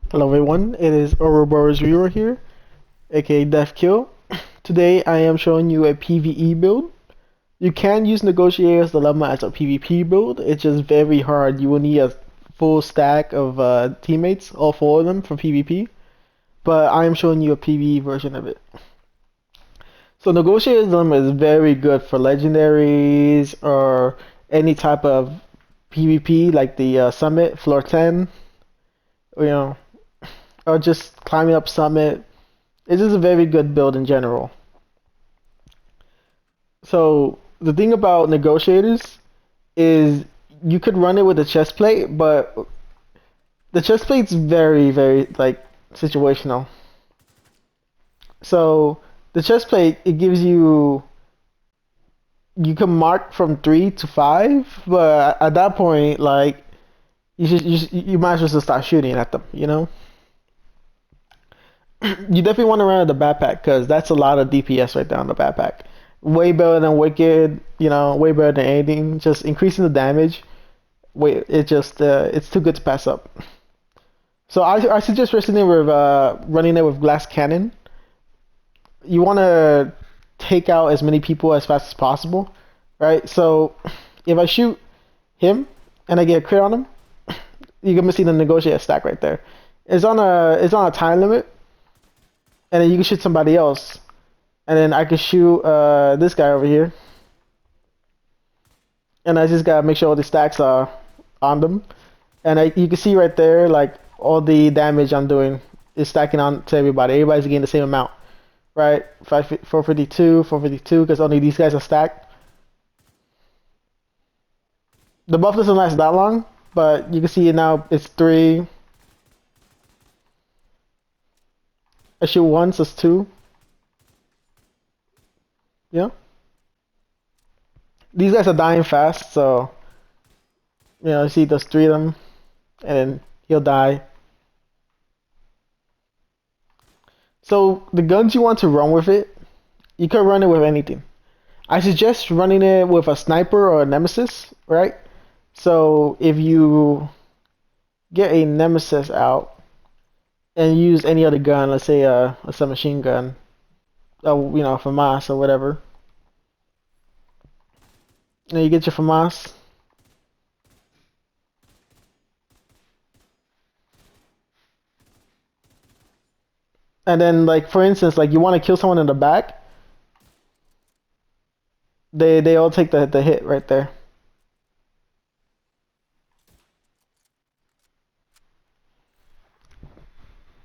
Hello everyone, it is Ouroboros Viewer here, aka DefKill. Today I am showing you a PvE build. You can use Negotiators Dilemma as a PvP build, it's just very hard. You will need a full stack of teammates, all four of them for PvP, but I am showing you a PvE version of it. So Negotiators Dilemma is very good for legendaries or any type of PvP like the Summit, Floor 10, you know, or just climbing up Summit. It is a very good build in general. So the thing about negotiators is you could run it with a chest plate, but the chest plate's very like situational. So the chest plate it gives you can mark from 3 to 5, but at that point like you might as well just start shooting at them. You definitely want to run the backpack because that's a lot of DPS right there on the backpack. Way better than Wicked, way better than anything. Just increasing the damage. Wait, it's too good to pass up. So I suggest running it with glass cannon. You want to take out as many people as fast as possible, right? So if I shoot him and I get a crit on him, you're gonna see the negotiator stack right there. It's on a time limit, and then you can shoot somebody else, and then I can shoot this guy over here, and I just gotta make sure all the stacks are on them, and you can see right there like all the damage I'm doing is stacking on to everybody. Everybody's getting the same amount, right? 452, 452, because only these guys are stacked. The buff doesn't last that long, but you can see it now. It's 3. I shoot once, it's 2. Yeah. These guys are dying fast, so you see those 3 of them, and then he'll die. So the guns you want to run with it, you can run it with anything. I suggest running it with a sniper or a nemesis, right? So if you get a nemesis out and use any other gun, let's say a submachine gun, FAMAS or whatever, and you get your FAMAS, and then like for instance, like you want to kill someone in the back, they all take the hit right there.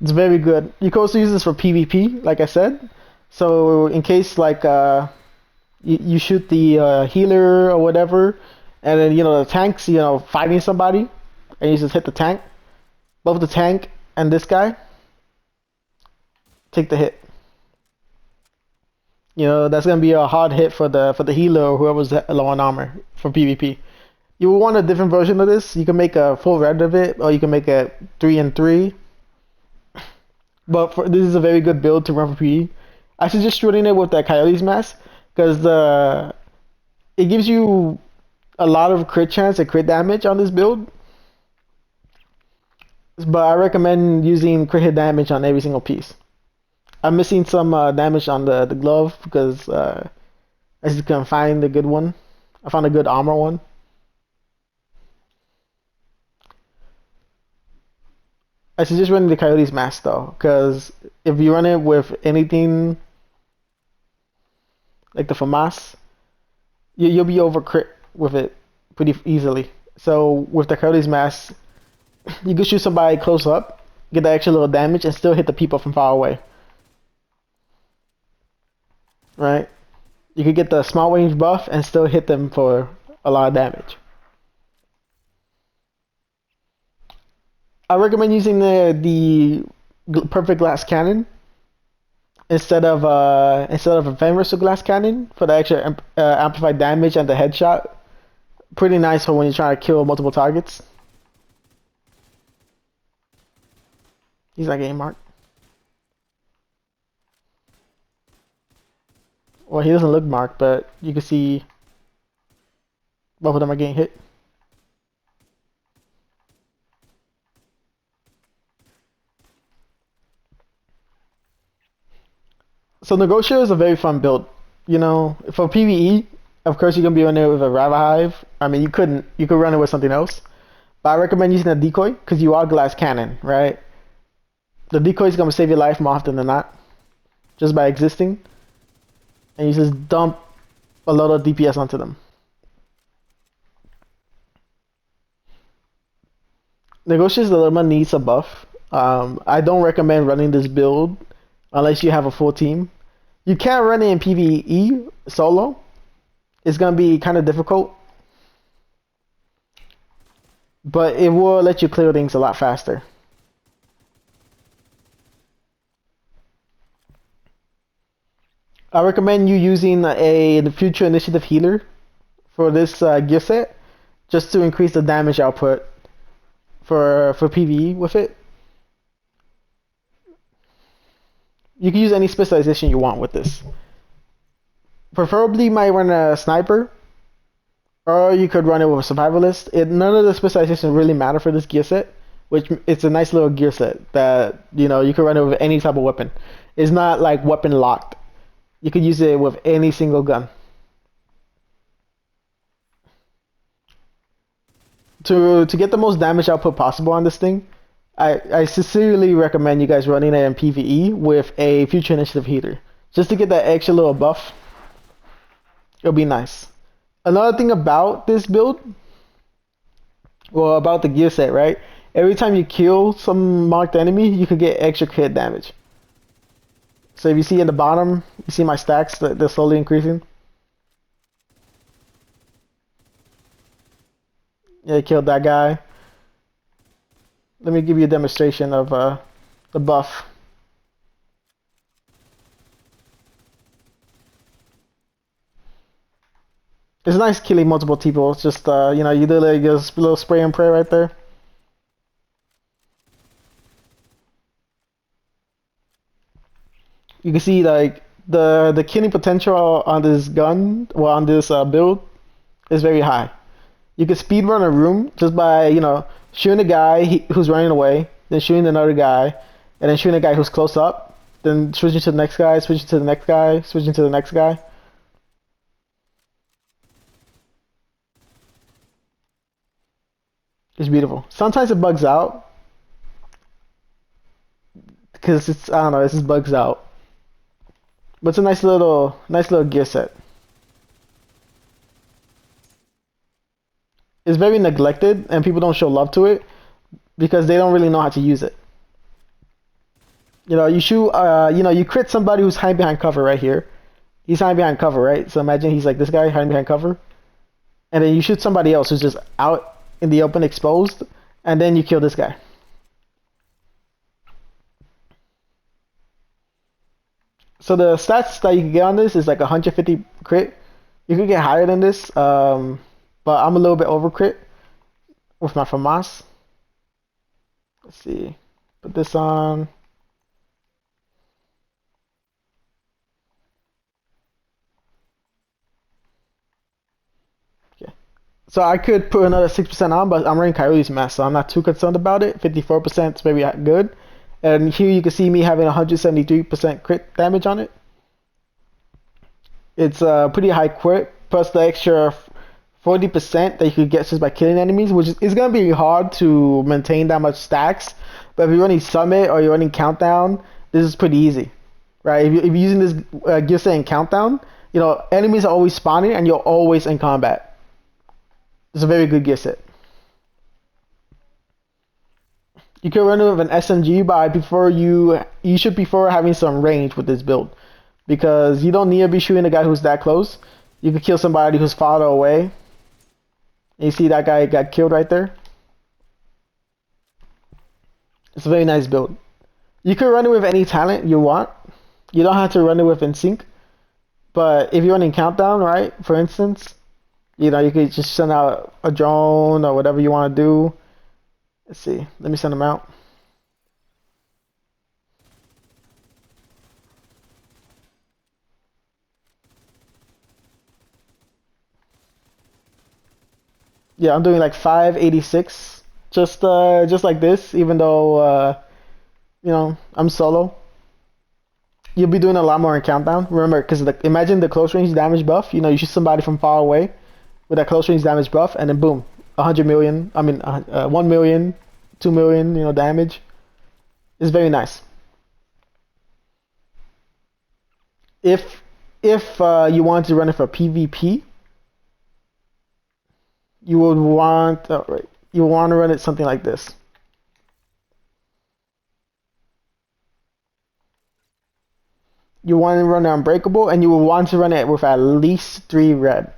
It's very good. You can also use this for PvP, like I said. So in case like you shoot the healer or whatever, and then the tank's fighting somebody, and you just hit the tank. Both the tank and this guy take the hit. That's gonna be a hard hit for the healer or whoever's low on armor for PvP. You will want a different version of this. You can make a full red of it, or you can make a 3-3. But this is a very good build to run for PvE. I suggest shooting it with that Coyote's mask because it gives you a lot of crit chance and crit damage on this build. But I recommend using crit hit damage on every single piece. I'm missing some damage on the glove because I just couldn't find a good one. I found a good armor one. I suggest running the Coyote's mask though, because if you run it with anything like the FAMAS, you'll be over crit with it pretty easily. So with the Coyote's mask, you can shoot somebody close up, get that extra little damage, and still hit the people from far away. Right? You could get the small range buff and still hit them for a lot of damage. I recommend using the perfect glass cannon instead of a famous glass cannon for the extra amplified damage and the headshot. Pretty nice for when you're trying to kill multiple targets. He's not getting marked. Well, he doesn't look marked, but you can see both of them are getting hit. So Negotiator is a very fun build. For PvE, of course you're gonna be running it with a Rava Hive. I mean, you could run it with something else. But I recommend using a decoy because you are glass cannon, right? The decoy is gonna save your life more often than not, just by existing, and you just dump a lot of DPS onto them. Negotiator's dilemma needs a buff. I don't recommend running this build unless you have a full team. You can't run it in PvE solo. It's gonna be kind of difficult, but it will let you clear things a lot faster. I recommend you using the future initiative healer for this gear set, just to increase the damage output for PvE with it. You can use any specialization you want with this. Preferably, you might run a sniper, or you could run it with a survivalist. None of the specializations really matter for this gear set, which it's a nice little gear set that you can run it with any type of weapon. It's not like weapon locked. You could use it with any single gun. To get the most damage output possible on this thing, I sincerely recommend you guys running it in PvE with a future initiative heater, just to get that extra little buff. It'll be nice. Another thing about this build, well, about the gear set, right? Every time you kill some marked enemy, you could get extra crit damage. So if you see in the bottom, you see my stacks, they're slowly increasing. Yeah, I killed that guy. Let me give you a demonstration of the buff. It's nice killing multiple people. It's just you do like a little spray and pray right there. You can see like the killing potential on this gun, well, on this build, is very high. You can speedrun a room just by shooting a guy who's running away, then shooting another guy, and then shooting a guy who's close up, then switching to the next guy, switching to the next guy, switching to the next guy. It's beautiful. Sometimes it bugs out because I don't know, it just bugs out. But it's a nice little gear set. It's very neglected and people don't show love to it because they don't really know how to use it. You shoot, you crit somebody who's hiding behind cover right here. He's hiding behind cover, right? So imagine he's like this guy hiding behind cover. And then you shoot somebody else who's just out in the open exposed, and then you kill this guy. So the stats that you can get on this is like 150 crit. You could get higher than this, but I'm a little bit over crit with my FAMAS. Let's see. Put this on. Okay. So I could put another 6% on, but I'm running Coyote's Mask, so I'm not too concerned about it. 54% is very good. And here you can see me having 173% crit damage on it. It's a pretty high crit, plus the extra 40% that you could get just by killing enemies, which is going to be hard to maintain that much stacks. But if you're running Summit or you're running Countdown, this is pretty easy, right? If you're using this gear set in Countdown, enemies are always spawning and you're always in combat. It's a very good gear set. You can run it with an SMG, but I prefer you should prefer having some range with this build, because you don't need to be shooting a guy who's that close. You can kill somebody who's farther away. And you see that guy got killed right there. It's a very nice build. You can run it with any talent you want. You don't have to run it with NSYNC. But if you're running Countdown, right, for instance, you could just send out a drone or whatever you want to do. Let's see. Let me send them out. Yeah, I'm doing like 586, just like this, even though I'm solo. you'll be doing a lot more in countdown. Remember, because imagine the close range damage buff. You know, you shoot somebody from far away with that close range damage buff, and then boom, 100 million. I mean, 1 million, 2 million. You know, damage. It's very nice. If you want to run it for PvP, you would want you want to run it something like this. You want to run it unbreakable, and you will want to run it with at least 3 red.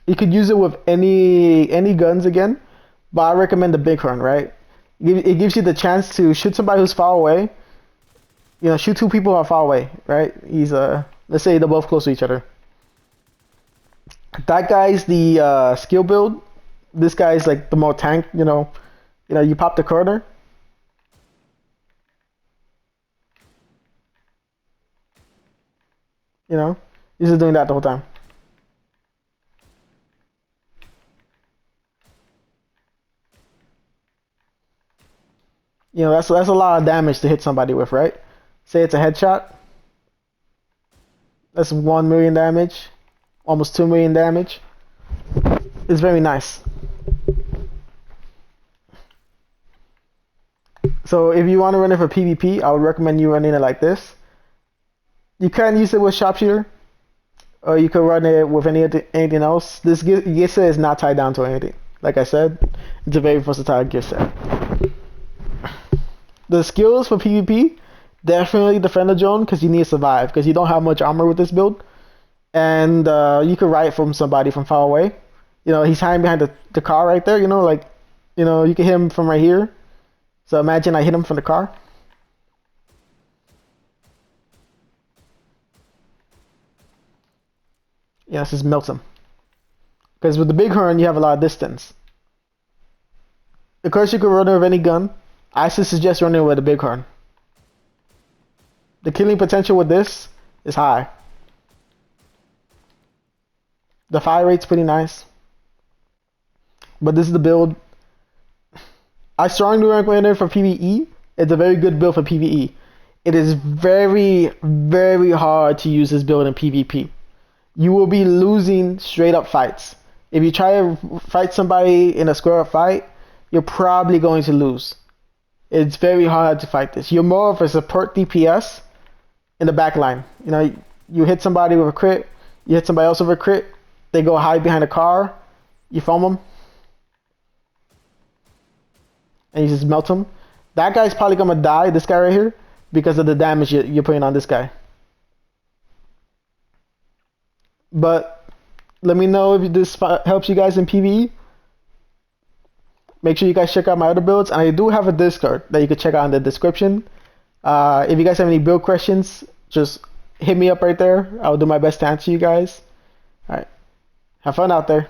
You could use it with any guns again, but I recommend the bighorn, right? It gives you the chance to shoot somebody who's far away. You know, shoot 2 people who are far away, right? He's let's say they're both close to each other. That guy's the skill build. This guy's like the more tank. You pop the corner. You know, he's just doing that the whole time. You know, that's a lot of damage to hit somebody with, right? Say it's a headshot. That's 1 million damage, almost 2 million damage. It's very nice. So if you want to run it for PvP, I would recommend you running it like this. You can use it with sharpshooter, or you can run it with anything else. This gear set is not tied down to anything. Like I said, it's a very versatile gear set. The skills for PvP, definitely Defender Drone, because you need to survive, because you don't have much armor with this build. And you can ride from somebody from far away. You know, he's hiding behind the car right there, you know, like, you know, you can hit him from right here. So imagine I hit him from the car. Yeah, this just melts him. Because with the bighorn, you have a lot of distance. Of course, you can run it with any gun. I suggest running with a bighorn. The killing potential with this is high. The fire rate's pretty nice. But this is the build. I strongly recommend it for PvE. It's a very good build for PvE. It is very, very hard to use this build in PvP. You will be losing straight up fights. If you try to fight somebody in a square up fight, you're probably going to lose. It's very hard to fight this. You're more of a support DPS in the back line. You know, you hit somebody with a crit, you hit somebody else with a crit, they go hide behind a car, you foam them, and you just melt them. That guy's probably gonna die, this guy right here, because of the damage you're putting on this guy. But let me know if this helps you guys in PvE. Make sure you guys check out my other builds, and I do have a Discord that you can check out in the description. If you guys have any build questions, just hit me up right there. I'll do my best to answer you guys. All right, have fun out there.